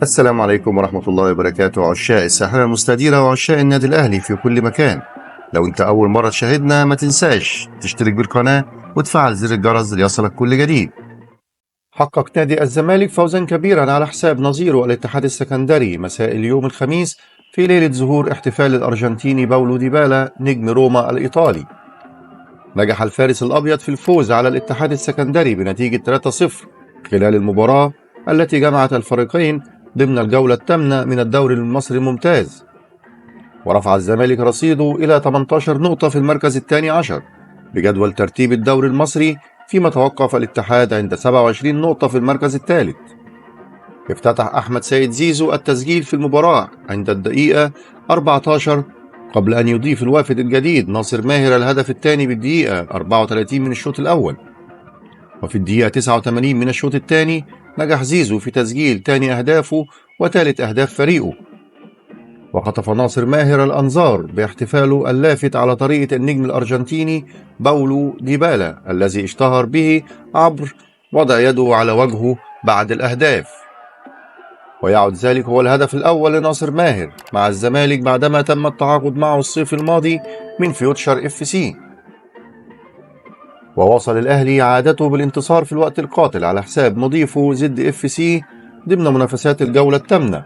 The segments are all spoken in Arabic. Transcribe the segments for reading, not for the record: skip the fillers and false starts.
السلام عليكم ورحمة الله وبركاته، عشاق الساحرة المستديرة وعشاق النادي الأهلي في كل مكان. لو أنت أول مرة تشاهدنا ما تنساش تشترك بالقناة وتفعل زر الجرس ليصلك كل جديد. حقق نادي الزمالك فوزا كبيرا على حساب نظيره الاتحاد السكندري مساء اليوم الخميس في ليلة ظهور احتفال الأرجنتيني باولو ديبالا نجم روما الإيطالي. نجح الفارس الأبيض في الفوز على الاتحاد السكندري بنتيجة 3-0 خلال المباراة التي جمعت الفريقين ضمن الجولة الثامنة من الدوري المصري الممتاز، ورفع الزمالك رصيده إلى 18 نقطة في المركز الثاني عشر بجدول ترتيب الدوري المصري، فيما توقف الاتحاد عند 27 نقطة في المركز الثالث. افتتح أحمد سيد زيزو التسجيل في المباراة عند الدقيقة 14 قبل أن يضيف الوافد الجديد ناصر ماهر الهدف الثاني بالدقيقة 34 من الشوط الأول. وفي الدقيقة 89 من الشوط الثاني نجح زيزو في تسجيل ثاني أهدافه وثالث أهداف فريقه، وخطف ناصر ماهر الأنظار باحتفاله اللافت على طريقة النجم الأرجنتيني باولو ديبالا الذي اشتهر به عبر وضع يده على وجهه بعد الأهداف. ويعد ذلك هو الهدف الأول لناصر ماهر مع الزمالك بعدما تم التعاقد معه الصيف الماضي من فيوتشر FC. وواصل الأهلي عادته بالانتصار في الوقت القاتل على حساب مضيفه زد FC ضمن منافسات الجولة الثامنة.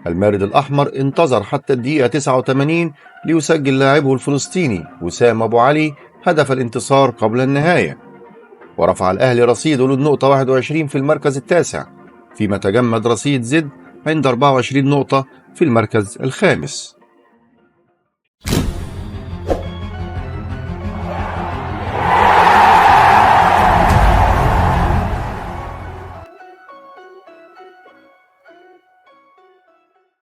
المارد الأحمر انتظر حتى الدقيقة 89 ليسجل لاعبه الفلسطيني وسام أبو علي هدف الانتصار قبل النهاية، ورفع الأهلي رصيده للنقطة 21 في المركز التاسع، فيما تجمد رصيد زد عند 24 نقطة في المركز الخامس.